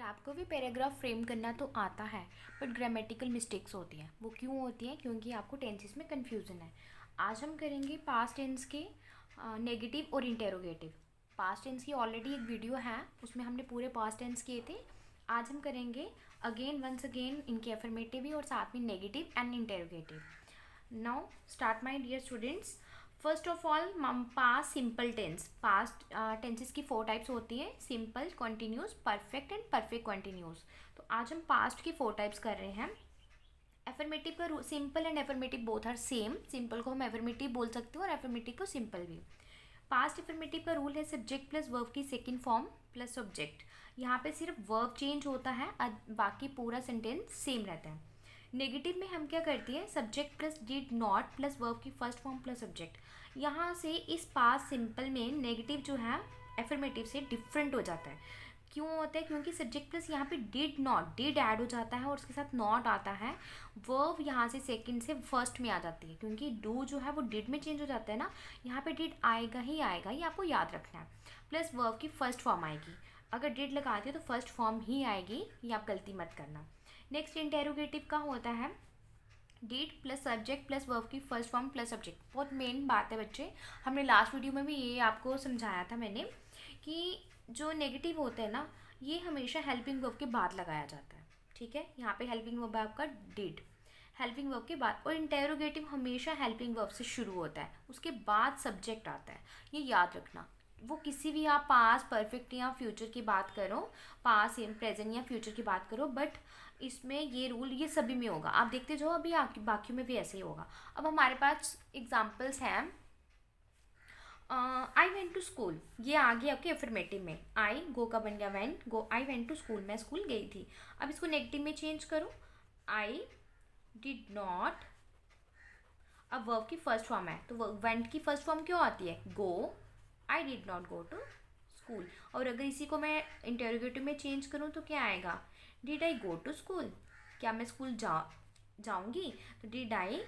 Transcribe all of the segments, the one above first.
आपको भी paragraph frame करना तो आता है, बट ग्रामेटिकल मिस्टेक्स होती हैं। वो क्यों होती हैं? क्योंकि आपको टेंसेस में कन्फ्यूज़न है। आज हम करेंगे पास्ट टेंस के नेगेटिव और इंटेरोगेटिव। पास्ट टेंस की ऑलरेडी एक वीडियो है, उसमें हमने पूरे पास्ट टेंस किए थे। आज हम करेंगे अगेन वंस अगेन इनके अफर्मेटिव भी और साथ में negative and interrogative. Now start my dear students. First of all past simple tense. Past tenses की 4 टाइप्स होती हैं: simple, continuous, perfect and perfect continuous. तो आज हम पास्ट की 4 टाइप्स कर रहे हैं। एफर्मेटिव का simple and affirmative both are same. Simple को हम एफर्मेटिव बोल सकते हैं और एफर्मेटिव को सिंपल भी। पास्ट एफर्मेटिव का रूल है सब्जेक्ट प्लस वर्ब की सेकंड फॉर्म प्लस ऑब्जेक्ट। यहाँ पे सिर्फ वर्ब चेंज होता है, बाकी पूरा सेंटेंस सेम रहता है। नेगेटिव में हम क्या करते हैं? Subject plus did not plus verb की फर्स्ट फॉर्म प्लस ऑब्जेक्ट। यहाँ से इस पास्ट सिंपल में नेगेटिव जो है एफर्मेटिव से डिफरेंट हो जाता है। क्यों होता है? क्योंकि सब्जेक्ट प्लस यहाँ पे डिड नॉट, डिड ऐड हो जाता है और उसके साथ नॉट आता है। वर्ब यहाँ से सेकंड से फर्स्ट में आ जाती है, क्योंकि डू जो है वो डिड में चेंज हो जाता है ना। यहाँ पे डिड आएगा ही आएगा, ये आपको याद रखना है। प्लस वर्ब की फर्स्ट फॉर्म आएगी। अगर डिड लगाती है तो फर्स्ट फॉर्म ही आएगी, ये आप गलती मत करना। नेक्स्ट इंटेरोगेटिव का होता है did plus subject plus verb की फर्स्ट फॉर्म प्लस सब्जेक्ट। बहुत मेन बात है बच्चे, हमने लास्ट वीडियो में भी ये आपको समझाया था मैंने कि जो नेगेटिव होते हैं ना, ये हमेशा हेल्पिंग वर्ब के बाद लगाया जाता है। ठीक है, यहाँ पे हेल्पिंग वर्ब है आपका डिड, हेल्पिंग वर्ब के बाद। और इंटेरोगेटिव हमेशा हेल्पिंग वर्ब से शुरू होता है, उसके बाद सब्जेक्ट आता है, ये याद रखना। वो किसी भी आप पास परफेक्ट या फ्यूचर की बात करो, पास या प्रेजेंट या फ्यूचर की बात करो, बट इसमें ये रूल ये सभी में होगा। आप देखते जाओ, अभी बाकी में भी ऐसे ही होगा। अब हमारे पास एग्जाम्पल्स हैं। आई वेंट टू स्कूल, ये आ गया आपके अफर्मेटिव में। आई गो का बन गया went, go I went to school, मैं स्कूल गई थी। अब इसको नेगेटिव में चेंज करो, आई डिड नॉट। अब वर्ब की फर्स्ट फॉर्म है तो वेंट की फर्स्ट फॉर्म क्यों आती है? Go. I did not go to school. और अगर इसी को मैं इंटेरोगेटिव में चेंज करूँ तो क्या आएगा? Did I go to school, क्या मैं स्कूल जाऊंगी? तो did I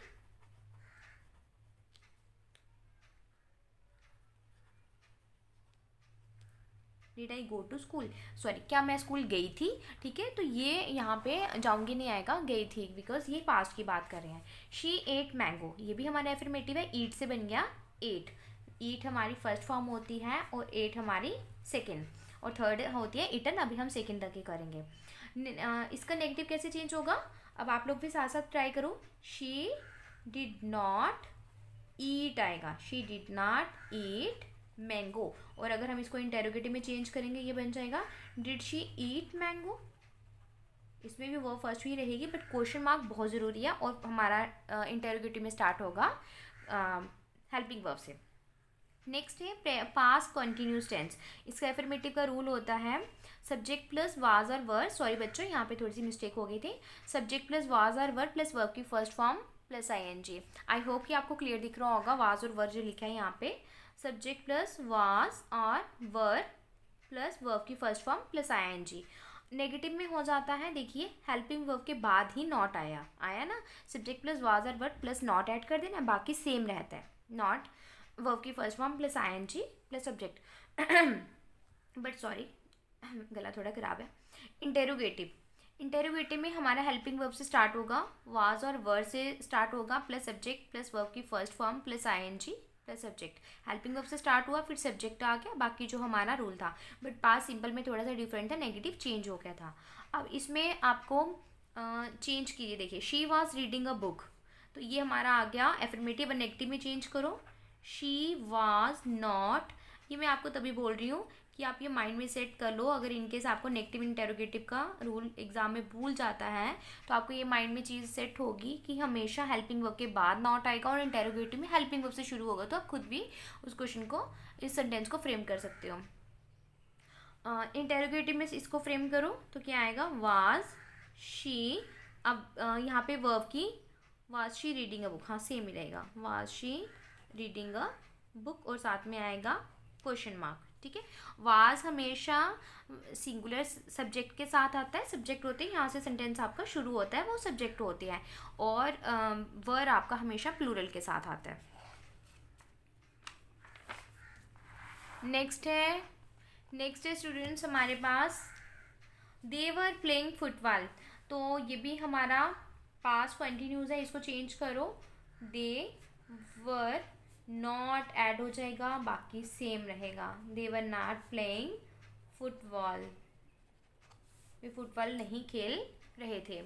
go to school, sorry, क्या मैं स्कूल गई थी? ठीक है, तो ये यहाँ पे जाऊंगी नहीं आएगा, गई थी, बिकॉज ये पास्ट की बात कर रहे हैं। शी एट मैंगो, ये भी हमारा एफर्मेटिव है। ईट से बन गया एट। ईट हमारी फर्स्ट फॉर्म होती है और एट हमारी सेकेंड, और थर्ड होती है इटन। अभी हम सेकेंड तक ही करेंगे। इसका नेगेटिव कैसे चेंज होगा? अब आप लोग भी साथ साथ ट्राई करो। शी डिड नॉट ईट आएगा, she did not eat mango. और अगर हम इसको इंटेरोगेटिव में चेंज करेंगे, ये बन जाएगा डिड शी ईट मैंगो। इसमें भी वो फर्स्ट ही रहेगी, बट क्वेश्चन मार्क बहुत ज़रूरी है। और हमारा इंटेरोगेटिव में स्टार्ट होगा हेल्पिंग वर्ब से। नेक्स्ट है पास्ट कॉन्टिन्यूस टेंस। इसका एफर्मेटिव का रूल होता है सब्जेक्ट प्लस वाज और वर। सॉरी बच्चों, यहाँ पे थोड़ी सी मिस्टेक हो गई थी। सब्जेक्ट प्लस वाज और वर प्लस वर्ब की first form plus ING। I hope कि आपको क्लियर दिख रहा होगा वाज और वर जो लिखा है यहाँ पे। सब्जेक्ट प्लस वाज और वर प्लस वर्ब की first form plus ING। Negative में हो जाता है, देखिए हेल्पिंग वर्ब के बाद ही नॉट आया ना। सब्जेक्ट प्लस वाज और वर्ब प्लस नॉट ऐड कर देना, बाकी सेम रहता है। नॉट वर्ब की first form plus ING plus subject. But sorry, गला थोड़ा खराब है। इंटेरोगेटिव में हमारा हेल्पिंग वर्ब से स्टार्ट होगा, वाज और वर से स्टार्ट होगा, प्लस सब्जेक्ट प्लस वर्ब की first form plus ING plus subject. Helping verb से स्टार्ट हुआ, फिर सब्जेक्ट आ गया, बाकी जो हमारा रूल था। बट पास्ट सिंपल में थोड़ा सा डिफरेंट था, नेगेटिव चेंज हो गया था। अब इसमें आपको चेंज कीजिए, देखिए she was reading a book, तो ये हमारा आ गया एफर्मेटिव और नेगेटिव में चेंज करो। शी वॉज नॉट, ये मैं आपको तभी बोल रही हूँ कि आप ये माइंड में सेट कर लो। अगर इनकेस आपको नेगेटिव इंटेरोगेटिव का रूल एग्जाम में भूल जाता है, तो आपको ये माइंड में चीज़ सेट होगी कि हमेशा हेल्पिंग वर्ब के बाद नॉट आएगा और इंटेरोगेटिव में हेल्पिंग वर्ब से शुरू होगा। तो आप खुद भी उस क्वेश्चन को, इस सेंटेंस को फ्रेम कर सकते हो। इंटेरोगेटिव में इसको फ्रेम करो तो क्या आएगा? Was she. अब यहाँ पे वर्ब की was she reading a book, हाँ सेम ही रहेगा, was she reading a book, और साथ में आएगा क्वेश्चन मार्क। ठीक है, वाज हमेशा सिंगुलर सब्जेक्ट के साथ आता है, सब्जेक्ट होते हैं, यहाँ से सेंटेंस आपका शुरू होता है, वो सब्जेक्ट होते हैं। और वर आपका हमेशा प्लूरल के साथ आता है। नेक्स्ट है स्टूडेंट्स हमारे पास दे वर प्लेइंग फुटबॉल, तो ये भी हमारा पास्ट कंटिन्यूस है, इसको चेंज करो, दे वर नॉट ऐड हो जाएगा, बाकी सेम रहेगा, they were not playing football, वे फुटबॉल नहीं खेल रहे थे।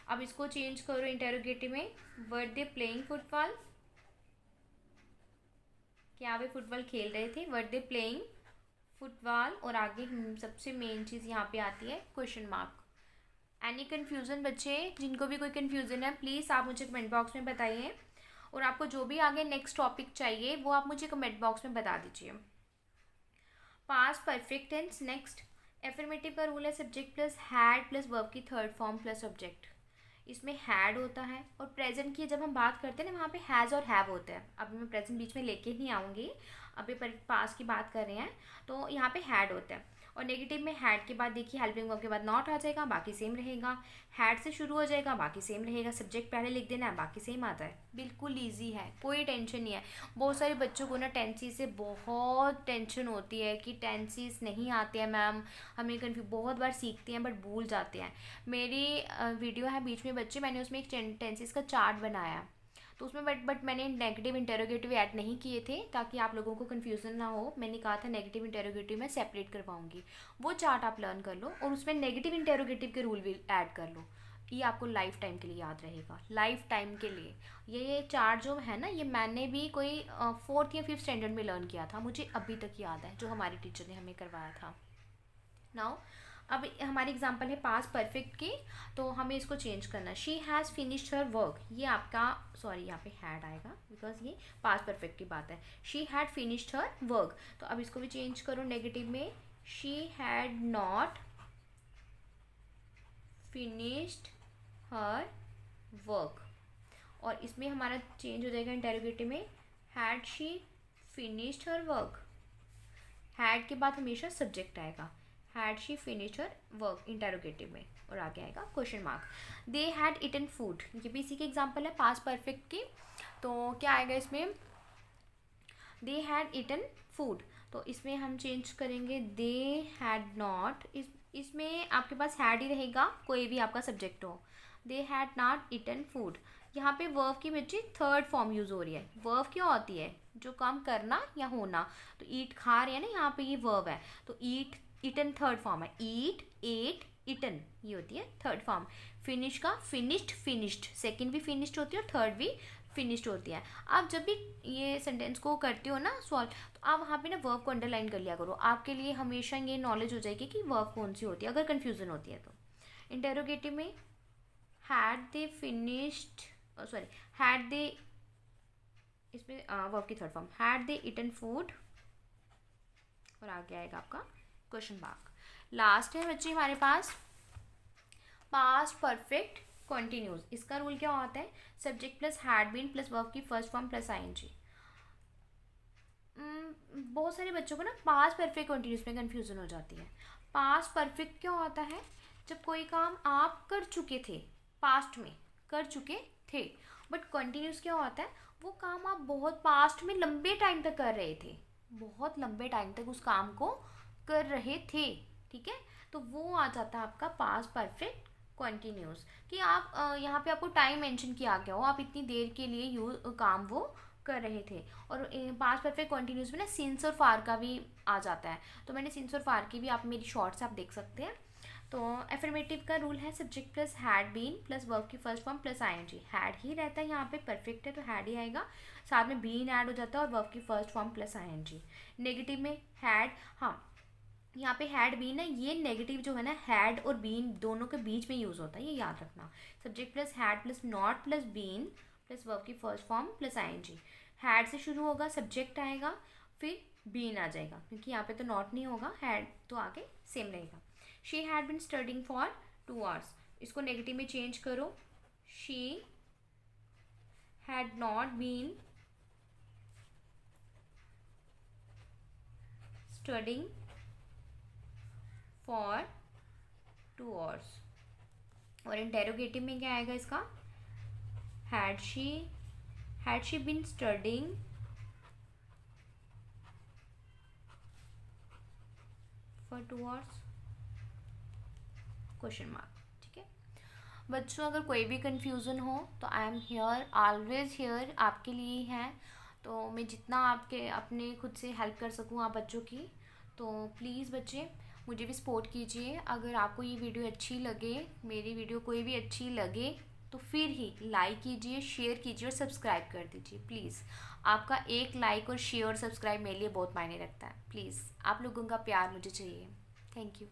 अब इसको चेंज करो इंटेरोगेटिव में, वर दे प्लेइंग फुटबॉल, क्या वे फुटबॉल खेल रहे थे, वर दे प्लेइंग फुटबॉल, और आगे सबसे मेन चीज़ यहाँ पे आती है क्वेश्चन मार्क। एनी कन्फ्यूज़न बच्चे, जिनको भी कोई कन्फ्यूज़न है प्लीज़ आप मुझे कमेंट बॉक्स में बताइए, और आपको जो भी आगे नेक्स्ट टॉपिक चाहिए वो आप मुझे कमेंट बॉक्स में बता दीजिए। Past perfect tense next. Affirmative का रूल है subject plus had plus verb की थर्ड फॉर्म प्लस ऑब्जेक्ट। इसमें हैड होता है, और प्रेजेंट की जब हम बात करते हैं ना वहाँ पे हैज़ और हैव होता है। अभी मैं प्रेजेंट बीच में लेके नहीं आऊँगी, अभी पास्ट की बात कर रहे हैं, तो यहाँ पे हैड होता है। और नेगेटिव में हैड के बाद देखिए हेल्पिंग वर्ब के बाद नॉट आ जाएगा, बाकी सेम रहेगा। हैड से शुरू हो जाएगा, बाकी सेम रहेगा, सब्जेक्ट पहले लिख देना है, बाकी सेम आता है। बिल्कुल ईजी है, कोई टेंशन नहीं है। बहुत सारे बच्चों को ना टेंसेस से बहुत टेंशन होती है कि टेंसेस नहीं आते हैं मैम, हमें कन्फ्यूज, बहुत बार सीखते हैं बट भूल जाते हैं। मेरी वीडियो है बीच में बच्चे, मैंने उसमें एक टेंसेस का चार्ट बनाया, तो उसमें बट मैंने नेगेटिव इंटेरोगेटिव ऐड नहीं किए थे ताकि आप लोगों को कन्फ्यूज़न ना हो। मैंने कहा था नेगेटिव इंटेरोगेटिव मैं सेपरेट करवाऊंगी, वो चार्ट आप लर्न कर लो और उसमें नेगेटिव इंटेरोगेटिव के रूल भी ऐड कर लो। ये आपको लाइफ टाइम के लिए याद रहेगा, लाइफ टाइम के लिए। ये चार्ट जो है ना, ये मैंने भी कोई 4th या 5th स्टैंडर्ड में लर्न किया था, मुझे अभी तक याद है, जो हमारी टीचर ने हमें करवाया था। नाउ अब हमारी एग्जांपल है पास्ट परफेक्ट की, तो हमें इसको चेंज करना है। She has finished her work, ये आपका सॉरी यहाँ पे हैड आएगा बिकॉज ये पास्ट परफेक्ट की बात है। She had finished her work, तो अब इसको भी चेंज करो नेगेटिव में, she had not finished her work, और इसमें हमारा चेंज हो जाएगा इंटेरोगेटिव में, had she finished her work. Had के बाद हमेशा सब्जेक्ट आएगा, had she finished her work interrogative में, और आगे आएगा question mark. They had eaten food, ये भी इसी के एग्जाम्पल है पास्ट परफेक्ट की, तो क्या आएगा इसमें, दे हैड इटन फूड, तो इसमें हम चेंज करेंगे दे हैड नॉट, इसमें आपके पास हैड ही रहेगा, कोई भी आपका सब्जेक्ट हो। They had not eaten food, यहाँ पे वर्ब की बच्ची थर्ड फॉर्म यूज़ हो रही है। वर्ब क्या होती है, जो काम करना या होना, तो ईट खा रहे हैं ना, यहाँ पे ये वर्ब है, तो ईट इटन थर्ड फॉर्म है, ईट एट इटन, ये होती है थर्ड फॉर्म। फिनिश का फिनिश्ड, फिनिश्ड सेकंड भी फिनिश्ड होती है और थर्ड भी फिनिश्ड होती है। आप जब भी ये सेंटेंस को करते हो ना सॉल्व, तो आप वहाँ पे ना वर्ब को अंडरलाइन कर लिया करो, आपके लिए हमेशा ये नॉलेज हो जाएगी कि वर्ब कौन सी होती है अगर कन्फ्यूज़न होती है तो। इंटेरोगेटिव में had they finished, sorry had they, इसमें वर्ब की third form, had they eaten food, और आगे आएगा आपका क्वेश्चन मार्क। लास्ट है बच्चे हमारे पास पास्ट परफेक्ट कॉन्टिन्यूस। इसका रूल क्या होता है, subject plus had been plus verb की फर्स्ट फॉर्म प्लस आईएनजी। बहुत सारे बच्चों को ना पास्ट परफेक्ट कॉन्टिन्यूस में कन्फ्यूजन हो जाती है। पास्ट परफेक्ट क्या होता है, जब कोई काम आप कर चुके थे, पास्ट में कर चुके थे, बट कंटिन्यूस क्या होता है, वो काम आप बहुत पास्ट में लंबे टाइम तक कर रहे थे, बहुत लंबे टाइम तक उस काम को कर रहे थे, ठीक है, तो वो आ जाता है आपका पास्ट परफेक्ट कंटिन्यूस। कि आप यहाँ पे आपको टाइम मेंशन किया गया हो, आप इतनी देर के लिए काम वो कर रहे थे। और पास्ट परफेक्ट कंटिन्यूस में ना सिंस और फार का भी आ जाता है, तो मैंने सिंस और फार की भी आप मेरी शॉर्ट्स आप देख सकते हैं। तो एफर्मेटिव का रूल है subject plus had been plus verb की first form plus ING. Had ही रहता है यहाँ पे, परफेक्ट है तो हैड ही आएगा, साथ में बीन ऐड हो जाता है और वर्ब की first form plus ING. Negative में हैड, हाँ यहाँ पे हैड बीन है, ये नेगेटिव जो है ना हैड और बीन दोनों के बीच में यूज़ होता है, ये याद रखना। Subject plus had plus not plus been plus verb की first form plus ING. Had से शुरू होगा, सब्जेक्ट आएगा, फिर बीन आ जाएगा, क्योंकि यहाँ पे तो नॉट नहीं होगा, हैड तो आगे सेम रहेगा। She had been studying for 2 hours, इसको नेगेटिव में चेंज करो, she had not been studying for 2 hours। और इंटेरोगेटिव में क्या आएगा इसका, had she been studying for 2 hours। Question mark. ठीक है बच्चों, अगर कोई भी कन्फ्यूज़न हो तो I am here, always here, आपके लिए ही है। तो मैं जितना आपके अपने खुद से हेल्प कर सकूँ आप बच्चों की, तो प्लीज़ बच्चे मुझे भी सपोर्ट कीजिए। अगर आपको ये वीडियो अच्छी लगे, मेरी वीडियो कोई भी अच्छी लगे, तो फिर ही लाइक कीजिए, शेयर कीजिए और सब्सक्राइब कर दीजिए प्लीज़। आपका एक लाइक और शेयर और सब्सक्राइब मेरे लिए बहुत मायने रखता है। प्लीज़ आप लोगों का प्यार मुझे चाहिए। Thank you.